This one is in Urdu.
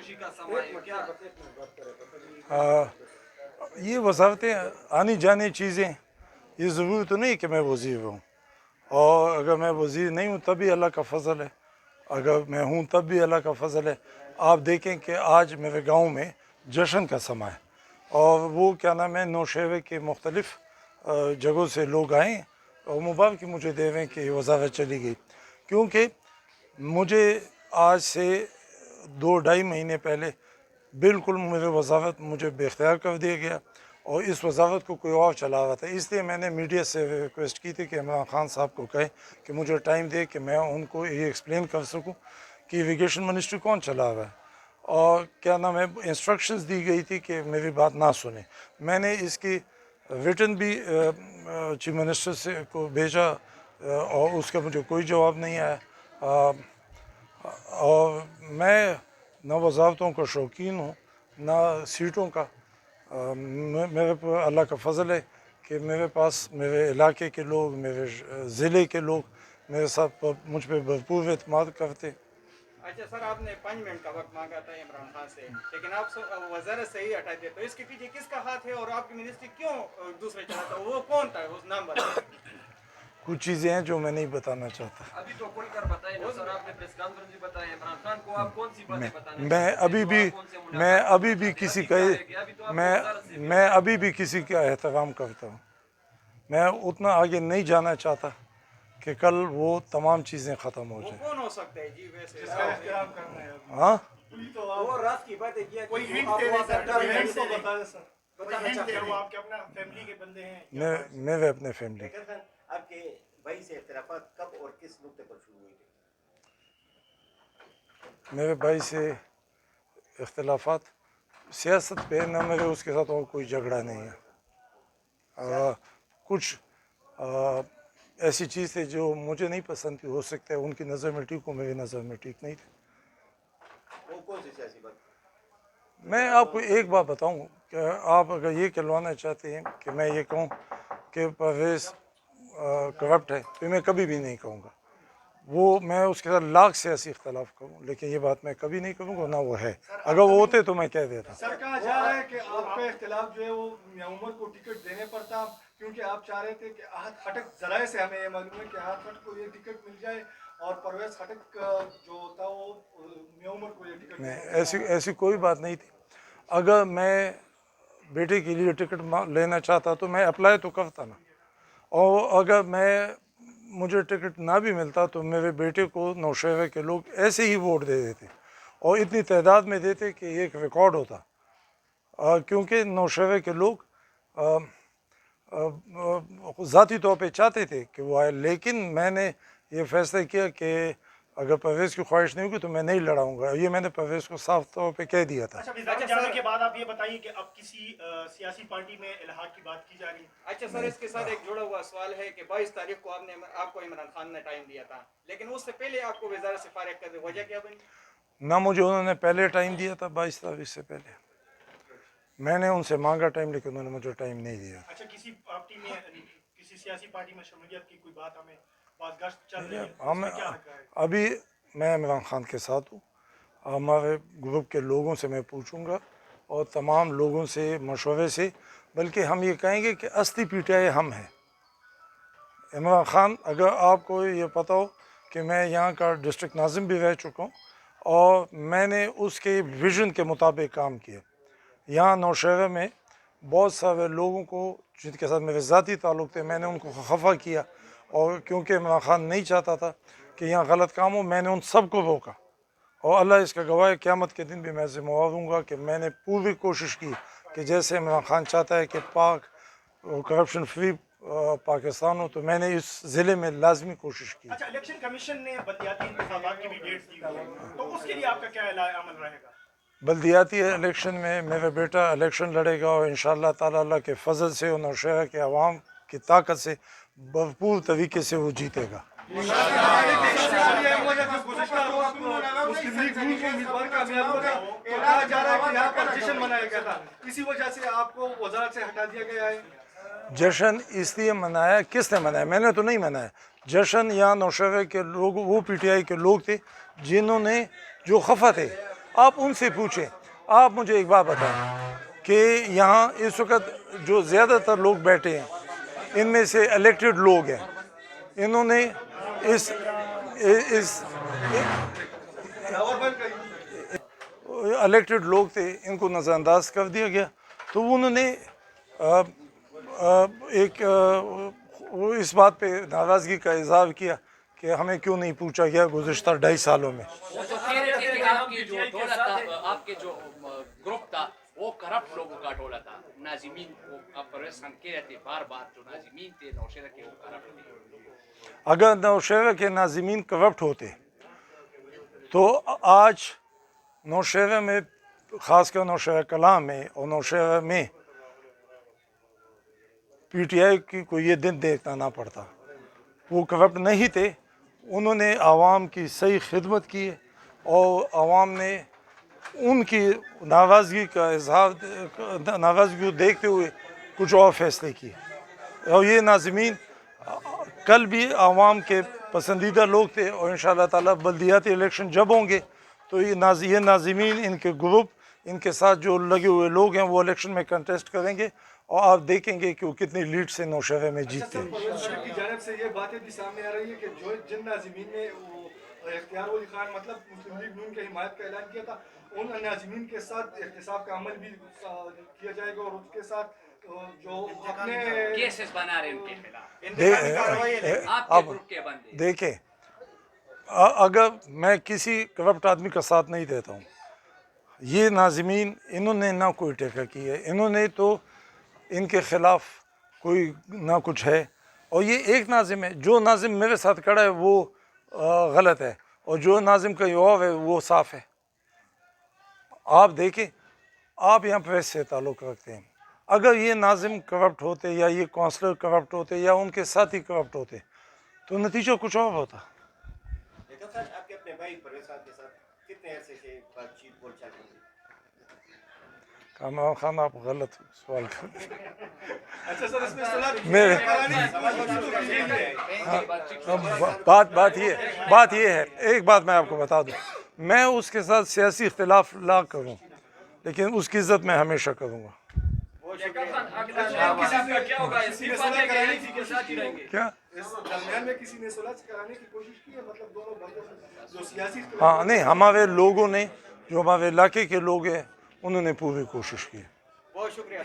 خوشی کا سما ہے کیا؟ یہ وزارتیں آنی جانی چیزیں، یہ ضروری تو نہیں کہ میں وزیر ہوں، اور اگر میں وزیر نہیں ہوں تب بھی اللہ کا فضل ہے، اگر میں ہوں تب بھی اللہ کا فضل ہے۔ آپ دیکھیں کہ آج میرے گاؤں میں جشن کا سما ہے، اور وہ کیا نام ہے نوشہرے کے مختلف جگہوں سے لوگ آئیں اور مبارکی مجھے دے رہے ہیں کہ یہ وزارت چلی گئی، کیونکہ مجھے آج سے 2-2.5 مہینے پہلے بالکل میرے وزارت مجھے بے اختیار کر دیا گیا، اور اس وزارت کو کوئی اور چلا رہا تھا۔ اس لیے میں نے میڈیا سے ریکویسٹ کی تھی کہ عمران خان صاحب کو کہے کہ مجھے ٹائم دے کہ میں ان کو یہ ایکسپلین کر سکوں کہ اریگیشن منسٹری کون چلا رہا ہے، اور کیا نام ہے انسٹرکشنز دی گئی تھی کہ میری بات نہ سنیں۔ میں نے اس کی ریٹن بھی چیف منسٹر سے کو بھیجا، اور اس کا مجھے کوئی جواب نہیں آیا، اور میں نہ وزارتوں کا شوقین ہوں نہ سیٹوں کا۔ میرے پر اللہ کا فضل ہے کہ میرے پاس میرے علاقے کے لوگ، میرے ضلع کے لوگ میرے ساتھ مجھ پہ بھرپور اعتماد کرتے۔ اچھا سر، آپ نے 5 منٹ کا وقت مانگا تھا عمران خان سے، لیکن آپ وزارت سے ہی ہٹا دیا، تو اس کے پیچھے کس کا ہاتھ ہے اور آپ کی منسٹری کیوں دوسرے چلا تھا؟ وہ کون تھا؟ اس نام بتائیں۔ کچھ چیزیں ہیں جو میں نہیں بتانا چاہتا۔ ابھی تو کھل کر بتائیں نا سر، آپ نے پریس کانفرنس بھی بتایا عمران خان کو، آپ کون سی باتیں بتانا میں ابھی بھی کسی کا احترام کرتا ہوں، میں اتنا آگے نہیں جانا چاہتا کہ کل وہ تمام چیزیں ختم ہو جائیں۔ وہ کون ہو سکتا ہے جی ویسے؟ ہاں وہ راز کی بات ہے کیا کوئی ہنٹ دے دیں سر، کوئی ہنٹ تو بتا دیں سر، کوئی ہنٹ دے دیں، آپ کے اپنا فیملی کے بندے ہیں؟ میرے اپنے فیملی۔ آپ کے بھائی سے اختلافات کب اور کس نقطے پر شروع ہوئے تھے؟ میرے بھائی سے اختلافات سیاست پہ نہ، میرے اس کے ساتھ اور کوئی جھگڑا نہیں ہے۔ کچھ ایسی چیز تھی جو مجھے نہیں پسند تھی، ہو سکتا ہے ان کی نظر میں ٹھیک ہو، میری نظر میں ٹھیک نہیں تھی۔ وہ کون سی سیاسی بات؟ میں آپ کو ایک بات بتاؤں کہ آپ اگر یہ کہلوانا چاہتے ہیں کہ میں یہ کہوں کہ پرویز کرپٹ ہے تو میں کبھی بھی نہیں کہوں گا، وہ میں اس کے ساتھ لاکھ سیاسی اختلاف کروں، لیکن یہ بات میں کبھی نہیں کروں گا، نہ وہ ہے، اگر وہ ہوتے تو میں کہہ دیتا۔ سر کہا جا رہا ہے کہ آپ کا اختلاف جو ہے وہ میاں عمر کو ٹکٹ دینے پر تھا، کیونکہ آپ چاہ رہے تھے کہ احد خٹک، ذرائع سے ہمیں یہ معلوم ہے کہ احد خٹک کو یہ ٹکٹ مل جائے اور پرویز خٹک جو تھا وہ میاں عمر کو یہ ٹکٹ نہیں، ایسی کوئی بات نہیں تھی۔ اگر میں بیٹے کے لیے ٹکٹ لینا چاہتا تو میں اپلائی تو کرتا نا، اور اگر مجھے ٹکٹ نہ بھی ملتا تو میرے بیٹے کو نوشہرے کے لوگ ایسے ہی ووٹ دے دیتے، اور اتنی تعداد میں دیتے کہ یہ ایک ریکارڈ ہوتا، کیونکہ نوشہرے کے لوگ ذاتی طور پہ چاہتے تھے کہ وہ آئے، لیکن میں نے یہ فیصلہ کیا کہ اگر پرویز کی خواہش نہیں ہوگی تو میں نہیں لڑاؤں گا، یہ میں نے پرویز کو صاف طور پہ کہہ دیا تھا۔ اچھا، وزارت جانے کے بعد آپ یہ بتائیے کہ اب کسی سیاسی پارٹی میں الحاق کی بات کی جا رہی ہے؟ اچھا سر، اس کے ساتھ ایک جڑا ہوا سوال ہے کہ 22 تاریخ کو آپ کو عمران خان نے ٹائم دیا تھا، لیکن اس سے پہلے آپ کو وزارت سے فارغ کر دیا، وجہ کیا بنی؟ نہ مجھے انہوں نے پہلے ٹائم دیا تھا 22 تاریخ سے پہلے، میں نے ان سے مانگا ٹائم لیکن انہوں نے مجھے ٹائم نہیں دیا۔ اچھا، کسی پارٹی میں، کسی سیاسی پارٹی میں شمولیت کی کوئی بات ہمیں بات گشت چل رہی ہے، اس میں کیا حق ہے؟ ابھی میں عمران خان کے ساتھ ہوں، ہمارے گروپ کے لوگوں سے میں پوچھوں گا اور تمام لوگوں سے مشورے سے، بلکہ ہم یہ کہیں گے کہ اصلی پی ٹی آئی ہم ہیں۔ عمران خان، اگر آپ کو یہ پتہ ہو کہ میں یہاں کا ڈسٹرکٹ ناظم بھی رہ چکا ہوں اور میں نے اس کے ویژن کے مطابق کام کیا، یہاں نوشہرے میں بہت سارے لوگوں کو جن کے ساتھ میرے ذاتی تعلق تھے میں نے ان کو خفا کیا، اور کیونکہ عمران خان نہیں چاہتا تھا کہ یہاں غلط کام ہو، میں نے ان سب کو روکا، اور اللہ اس کا گواہ ہے، قیامت کے دن بھی میں ذمہ وار ہوں گا کہ میں نے پوری کوشش کی کہ جیسے عمران خان چاہتا ہے کہ پاک کرپشن فری پاکستان ہو، تو میں نے اس ضلع میں لازمی کوشش کی۔ اچھا، الیکشن کمیشن نے بلدیاتی انتخابات کی بھی ڈیٹس دی ہوئی ہے، تو اس کے لیے آپ کا کیا عمل رہے گا؟ بلدیاتی الیکشن میں میرا بیٹا الیکشن لڑے گا، اور انشاءاللہ تعالیٰ اللہ کے فضل سے اور نوشہرہ کے عوام کی طاقت سے بھرپور طریقے سے وہ جیتے گا۔ اسی وجہ سے آپ کو وزارت سے ہٹا دیا گیا ہے۔ جشن اس لیے منایا، کس نے منایا؟ میں نے تو نہیں منایا جشن۔ یہاں نوشہرہ کے لوگ، وہ پی ٹی آئی کے لوگ تھے جنہوں نے جو خفا تھے، آپ ان سے پوچھیں. آپ مجھے ایک بات بتائیں کہ یہاں اس وقت جو زیادہ تر لوگ بیٹھے ہیں ان میں سے الیکٹڈ لوگ ہیں, انہوں نے اس الیکٹڈ لوگ تھے, ان کو نظر انداز کر دیا گیا. تو انہوں نے ایک اس بات پہ ناراضگی کا اظہار کیا کہ ہمیں کیوں نہیں پوچھا گیا گزشتہ 2.5 سالوں میں. وہ تو کہہ رہے تھے کہ آپ کی جو ٹولہ تھا, آپ کے جو گروپ تھا وہ کرپٹ لوگوں کا ٹولہ تھا. ناظمین کو پرویز خان کہہ رہے تھے بار بار جو ناظمین تھے نوشہرہ کے وہ کرپٹ تھے. اگر نوشہرہ کے ناظمین کرپٹ ہوتے تو آج نوشہرہ میں, خاص کر نوشہرہ کلام میں اور نوشہرہ میں پی ٹی آئی کی کو یہ دن دیکھنا نہ پڑتا. وہ کرپٹ نہیں تھے, انہوں نے عوام کی صحیح خدمت کی اور عوام نے ان کی ناراضگی کا اظہار, ناراضگی کو دیکھتے ہوئے کچھ اور فیصلے کیے. اور یہ ناظمین کل بھی عوام کے پسندیدہ لوگ تھے, اور انشاءاللہ تعالیٰ بلدیاتی الیکشن جب ہوں گے تو یہ ناظمین, ان کے گروپ, ان کے ساتھ جو لگے ہوئے لوگ ہیں وہ الیکشن میں کنٹیسٹ کریں گے, اور آپ دیکھیں گے کہ وہ کتنی لیڈ سے نوشہرہ میں جیتتے ہیں. پرویز صاحب کی جانب سے یہ باتیں بھی سامنے آ رہی ہے کہ جن ناظمین نے اختیار ولی خان مطلب مسلم لیگ نون کی حمایت کا اعلان کیا تھا, ان ناظمین کے ساتھ احتساب کا عمل بھی کیا جائے گا, اور اس کے ساتھ جو اپنے کیسز بنا رہے ہیں ان کے خلاف, انتقامی کارروائی ہے. آپ کے گروپ کے بندے. دیکھیں, اگر میں کسی کرپٹ آدمی کا ساتھ نہیں دیتا ہوں, یہ ناظمین انہوں نے نہ کوئی ٹیکہ کی ہے, انہوں نے تو ان کے خلاف کوئی نہ کچھ ہے. اور یہ ایک ناظم ہے, جو ناظم میرے ساتھ کھڑا ہے وہ غلط ہے, اور جو ناظم کہیں اور ہے وہ صاف ہے. آپ دیکھیں, آپ یہاں پریس سے تعلق رکھتے ہیں, اگر یہ ناظم کرپٹ ہوتے یا یہ کونسلر کرپٹ ہوتے یا ان کے ساتھی کرپٹ ہوتے تو نتیجہ کچھ اور ہوتا. لیکن سر آپ کے اپنے بھائی پرویز صاحب کے ساتھ کتنے عرصے سے بات چیت بول چال ہوئی؟ کامران خان, آپ غلط سوال کرتے ہیں. اچھا سر, اس میں صلاح میرے بات یہ ہے, ایک بات میں آپ کو بتا دوں, میں اس کے ساتھ سیاسی اختلاف لا کروں لیکن اس کی عزت میں ہمیشہ کروں گا. کیا ہوگا, استعفا دیں گے اسی کے ساتھ ہی رہیں گے؟ کیا اس درمیان میں کسی نے صلح کرانے کی کوشش کی ہے, مطلب دونوں بھائیوں جو سیاسی ہاں, نہیں, ہمارے لوگوں نے, جو ہمارے علاقے کے لوگ ہیں, انہوں نے پوری کوشش کی. بہت شکریہ.